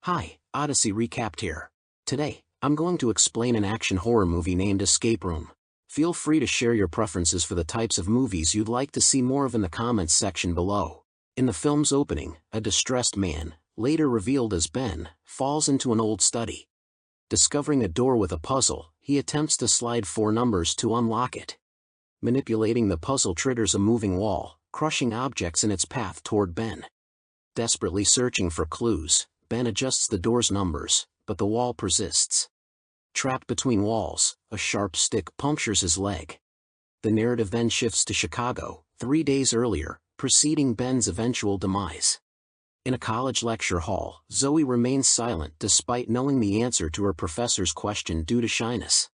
Hi, Odyssey Recapped here. Today, I'm going to explain an action horror movie named Escape Room. Feel free to share your preferences for the types of movies you'd like to see more of in the comments section below. In the film's opening, a distressed man, later revealed as Ben, falls into an old study. Discovering a door with a puzzle, he attempts to slide 4 numbers to unlock it. Manipulating the puzzle triggers a moving wall, crushing objects in its path toward Ben. Desperately searching for clues, Ben adjusts the door's numbers, but the wall persists. Trapped between walls, a sharp stick punctures his leg. The narrative then shifts to Chicago, 3 days earlier, preceding Ben's eventual demise. In a college lecture hall, Zoe remains silent despite knowing the answer to her professor's question due to shyness.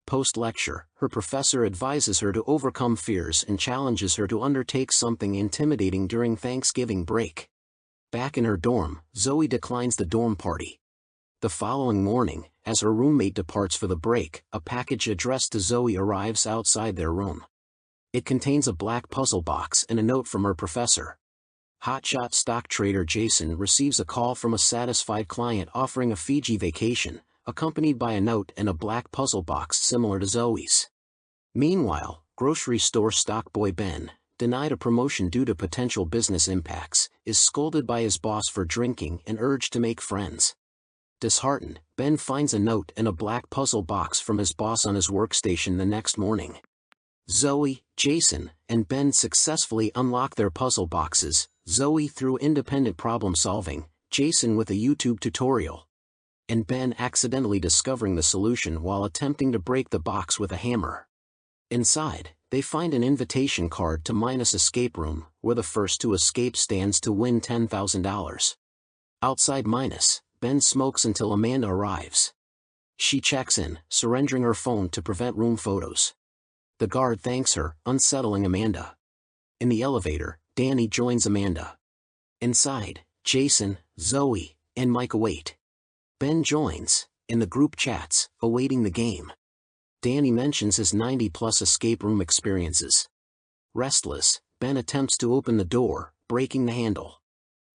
Post-lecture, her professor advises her to overcome fears and challenges her to undertake something intimidating during Thanksgiving break. Back in her dorm, Zoe declines the dorm party. The following morning, as her roommate departs for the break, a package addressed to Zoe arrives outside their room. It contains a black puzzle box and a note from her professor. Hotshot stock trader Jason receives a call from a satisfied client offering a Fiji vacation, accompanied by a note and a black puzzle box similar to Zoe's. Meanwhile, grocery store stock boy Ben, denied a promotion due to potential business impacts, is scolded by his boss for drinking and urged to make friends. Disheartened, Ben finds a note and a black puzzle box from his boss on his workstation the next morning. Zoe, Jason, and Ben successfully unlock their puzzle boxes, Zoe through independent problem solving, Jason with a YouTube tutorial, and Ben accidentally discovering the solution while attempting to break the box with a hammer. Inside, they find an invitation card to Minus Escape Room, where the first to escape stands to win $10,000. Outside Minus, Ben smokes until Amanda arrives. She checks in, surrendering her phone to prevent room photos. The guard thanks her, unsettling Amanda. In the elevator, Danny joins Amanda. Inside, Jason, Zoe, and Mike await. Ben joins, in the group chats, awaiting the game. Danny mentions his 90-plus escape room experiences. Restless, Ben attempts to open the door, breaking the handle.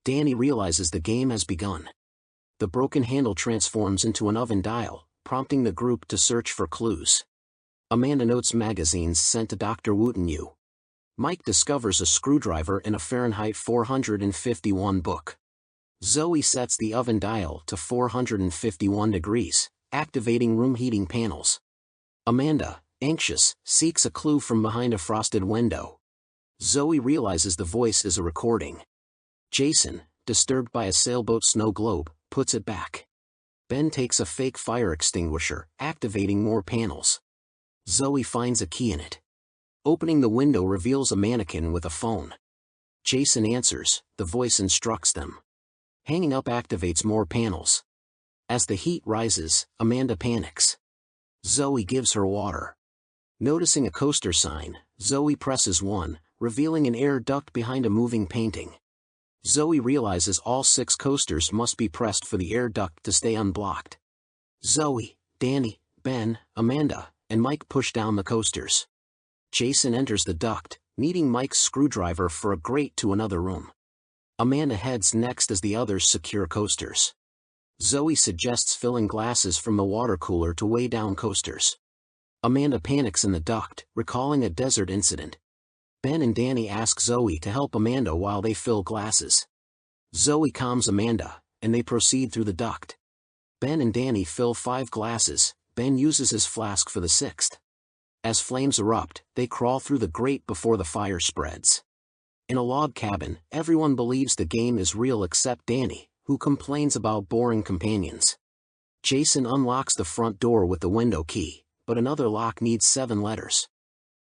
Danny realizes the game has begun. The broken handle transforms into an oven dial, prompting the group to search for clues. Amanda notes magazines sent to Dr. Wooten-Yu. Mike discovers a screwdriver in a Fahrenheit 451 book. Zoe sets the oven dial to 451 degrees, activating room heating panels. Amanda, anxious, seeks a clue from behind a frosted window. Zoe realizes the voice is a recording. Jason, disturbed by a sailboat snow globe, puts it back. Ben takes a fake fire extinguisher, activating more panels. Zoe finds a key in it. Opening the window reveals a mannequin with a phone. Jason answers, the voice instructs them. Hanging up activates more panels. As the heat rises, Amanda panics. Zoe gives her water. Noticing a coaster sign, Zoe presses 1, revealing an air duct behind a moving painting. Zoe realizes all 6 coasters must be pressed for the air duct to stay unblocked. Zoe, Danny, Ben, Amanda, and Mike push down the coasters. Jason enters the duct, needing Mike's screwdriver for a grate to another room. Amanda heads next as the others secure coasters. Zoe suggests filling glasses from the water cooler to weigh down coasters. Amanda panics in the duct, recalling a desert incident. Ben and Danny ask Zoe to help Amanda while they fill glasses. Zoe calms Amanda, and they proceed through the duct. Ben and Danny fill 5 glasses, Ben uses his flask for the 6th. As flames erupt, they crawl through the grate before the fire spreads. In a log cabin, everyone believes the game is real except Danny, who complains about boring companions. Jason unlocks the front door with the window key, but another lock needs 7 letters.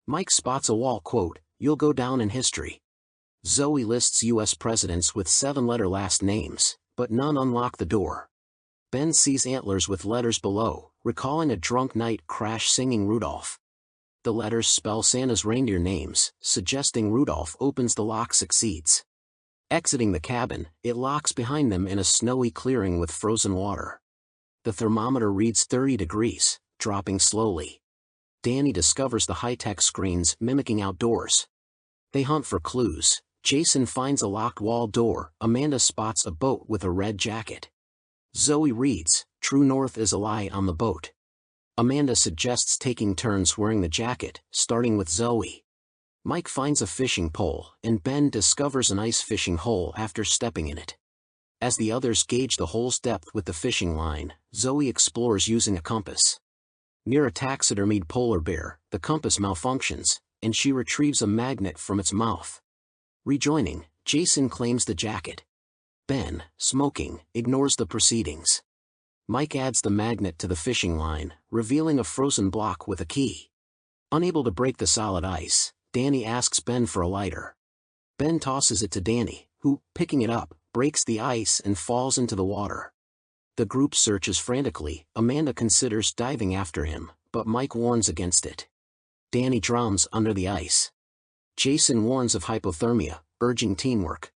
Mike spots a wall quote, "You'll go down in history." Zoe lists U.S. presidents with 7-letter last names, but none unlock the door. Ben sees antlers with letters below, recalling a drunk night crash singing Rudolph. The letters spell Santa's reindeer names, suggesting Rudolph opens the lock succeeds. Exiting the cabin, it locks behind them in a snowy clearing with frozen water. The thermometer reads 30 degrees, dropping slowly. Danny discovers the high-tech screens mimicking outdoors. They hunt for clues. Jason finds a locked wall door. Amanda spots a boat with a red jacket. Zoe reads, "True North is a lie" on the boat. Amanda suggests taking turns wearing the jacket, starting with Zoe. Mike finds a fishing pole, and Ben discovers an ice fishing hole after stepping in it. As the others gauge the hole's depth with the fishing line, Zoe explores using a compass. Near a taxidermied polar bear, the compass malfunctions, and she retrieves a magnet from its mouth. Rejoining, Jason claims the jacket. Ben, smoking, ignores the proceedings. Mike adds the magnet to the fishing line, revealing a frozen block with a key. Unable to break the solid ice, Danny asks Ben for a lighter. Ben tosses it to Danny, who, picking it up, breaks the ice and falls into the water. The group searches frantically. Amanda considers diving after him, but Mike warns against it. Danny drowns under the ice. Jason warns of hypothermia, urging teamwork.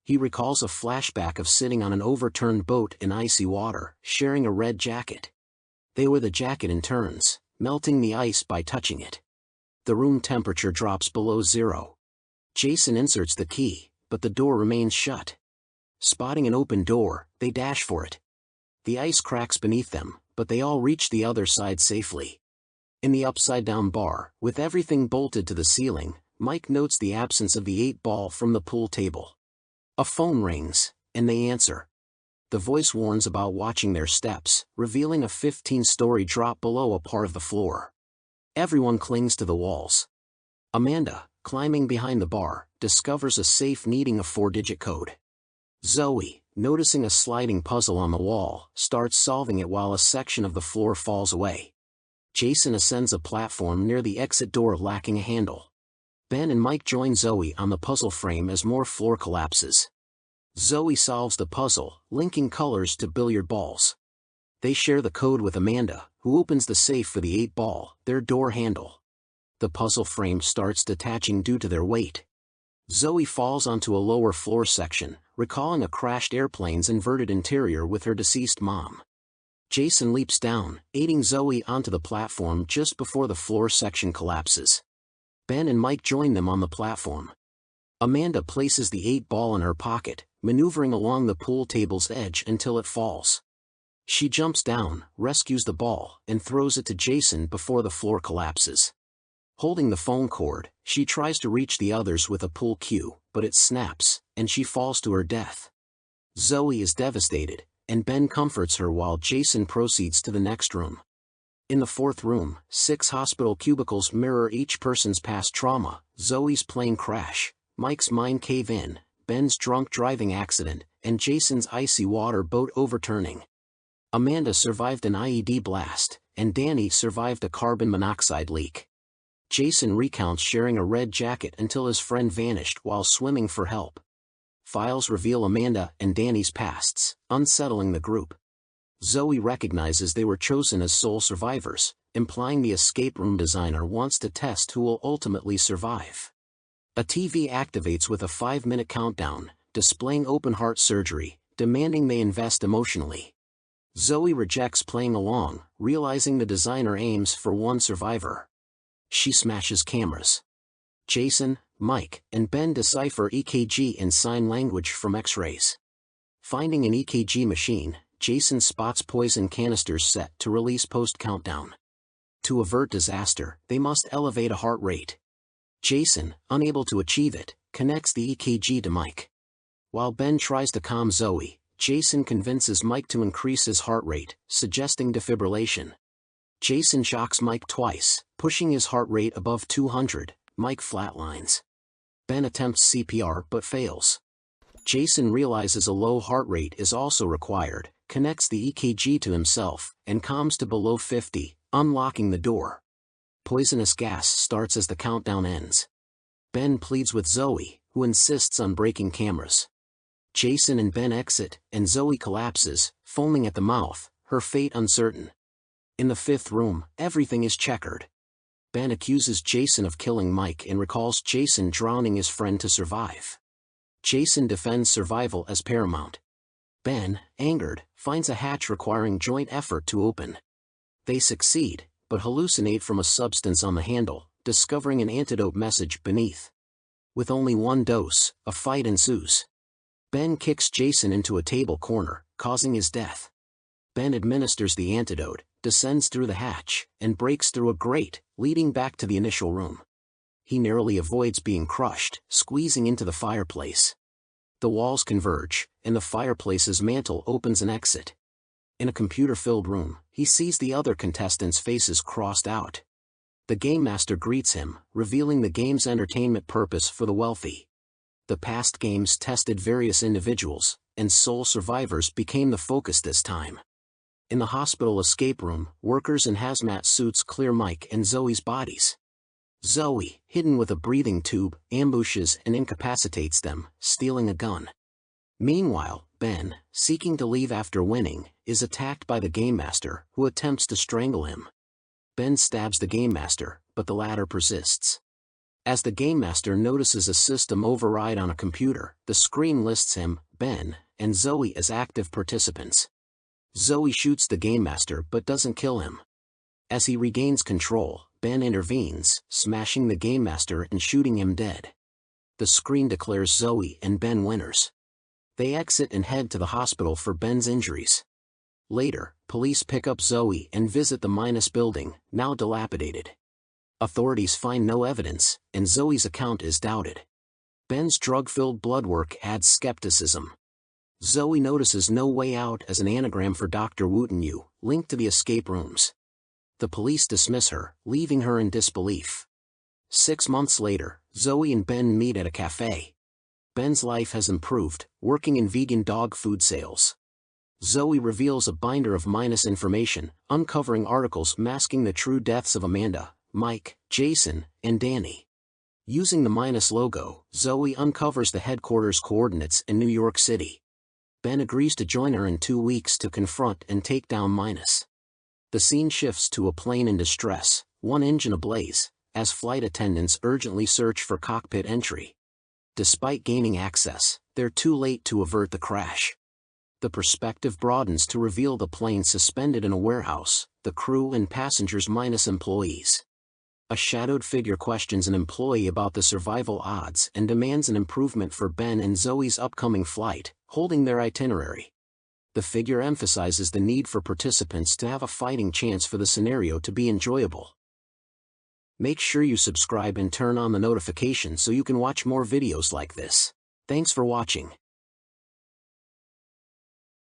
He recalls a flashback of sitting on an overturned boat in icy water, sharing a red jacket. They wear the jacket in turns, melting the ice by touching it. The room temperature drops below zero. Jason inserts the key, but the door remains shut. Spotting an open door, they dash for it. The ice cracks beneath them, but they all reach the other side safely. In the upside-down bar, with everything bolted to the ceiling, Mike notes the absence of the 8-ball from the pool table. A phone rings, and they answer. The voice warns about watching their steps, revealing a 15-story drop below a part of the floor. Everyone clings to the walls. Amanda, climbing behind the bar, discovers a safe needing a 4-digit code. Zoe, noticing a sliding puzzle on the wall, starts solving it while a section of the floor falls away. Jason ascends a platform near the exit door lacking a handle. Ben and Mike join Zoe on the puzzle frame as more floor collapses. Zoe solves the puzzle, linking colors to billiard balls. They share the code with Amanda, who opens the safe for the 8-ball, their door handle. The puzzle frame starts detaching due to their weight. Zoe falls onto a lower floor section, recalling a crashed airplane's inverted interior with her deceased mom. Jason leaps down, aiding Zoe onto the platform just before the floor section collapses. Ben and Mike join them on the platform. Amanda places the 8-ball in her pocket, maneuvering along the pool table's edge until it falls. She jumps down, rescues the ball, and throws it to Jason before the floor collapses. Holding the phone cord, she tries to reach the others with a pool cue, but it snaps, and she falls to her death. Zoe is devastated, and Ben comforts her while Jason proceeds to the next room. In the 4th room, 6 hospital cubicles mirror each person's past trauma: Zoe's plane crash, Mike's mine cave-in, Ben's drunk driving accident, and Jason's icy water boat overturning. Amanda survived an IED blast, and Danny survived a carbon monoxide leak. Jason recounts sharing a red jacket until his friend vanished while swimming for help. Files reveal Amanda and Danny's pasts, unsettling the group. Zoe recognizes they were chosen as sole survivors, implying the escape room designer wants to test who will ultimately survive. A TV activates with a 5-minute countdown, displaying open-heart surgery, demanding they invest emotionally. Zoe rejects playing along, realizing the designer aims for one survivor. She smashes cameras. Jason, Mike, and Ben decipher EKG and sign language from X-rays. Finding an EKG machine, Jason spots poison canisters set to release post-countdown. To avert disaster, they must elevate a heart rate. Jason, unable to achieve it, connects the EKG to Mike. While Ben tries to calm Zoe, Jason convinces Mike to increase his heart rate, suggesting defibrillation. Jason shocks Mike twice, pushing his heart rate above 200. Mike flatlines. Ben attempts CPR but fails. Jason realizes a low heart rate is also required, connects the EKG to himself, and calms to below 50, unlocking the door. Poisonous gas starts as the countdown ends. Ben pleads with Zoe, who insists on breaking cameras. Jason and Ben exit, and Zoe collapses, foaming at the mouth, her fate uncertain. In the 5th room, everything is checkered. Ben accuses Jason of killing Mike and recalls Jason drowning his friend to survive. Jason defends survival as paramount. Ben, angered, finds a hatch requiring joint effort to open. They succeed, but hallucinate from a substance on the handle, discovering an antidote message beneath. With only one dose, a fight ensues. Ben kicks Jason into a table corner, causing his death. Ben administers the antidote, descends through the hatch, and breaks through a grate, leading back to the initial room. He narrowly avoids being crushed, squeezing into the fireplace. The walls converge, and the fireplace's mantle opens an exit. In a computer-filled room, he sees the other contestants' faces crossed out. The game master greets him, revealing the game's entertainment purpose for the wealthy. The past games tested various individuals, and sole survivors became the focus this time. In the hospital escape room, workers in hazmat suits clear Mike and Zoe's bodies. Zoe, hidden with a breathing tube, ambushes and incapacitates them, stealing a gun. Meanwhile, Ben, seeking to leave after winning, is attacked by the game master, who attempts to strangle him. Ben stabs the game master, but the latter persists. As the game master notices a system override on a computer, the screen lists him, Ben, and Zoe as active participants. Zoe shoots the game master but doesn't kill him. As he regains control, Ben intervenes, smashing the game master and shooting him dead. The screen declares Zoe and Ben winners. They exit and head to the hospital for Ben's injuries. Later, police pick up Zoe and visit the Minus building, now dilapidated. Authorities find no evidence, and Zoe's account is doubted. Ben's drug-filled blood work adds skepticism. Zoe notices No Way Out as an anagram for Dr. Wooten-Yu, linked to the escape rooms. The police dismiss her, leaving her in disbelief. 6 months later, Zoe and Ben meet at a cafe. Ben's life has improved, working in vegan dog food sales. Zoe reveals a binder of Minus information, uncovering articles masking the true deaths of Amanda, Mike, Jason, and Danny. Using the Minus logo, Zoe uncovers the headquarters coordinates in New York City. Ben agrees to join her in 2 weeks to confront and take down Minus. The scene shifts to a plane in distress, one engine ablaze, as flight attendants urgently search for cockpit entry. Despite gaining access, they're too late to avert the crash. The perspective broadens to reveal the plane suspended in a warehouse, the crew and passengers minus employees. A shadowed figure questions an employee about the survival odds and demands an improvement for Ben and Zoe's upcoming flight, holding their itinerary. The figure emphasizes the need for participants to have a fighting chance for the scenario to be enjoyable. Make sure you subscribe and turn on the notifications so you can watch more videos like this. Thanks for watching.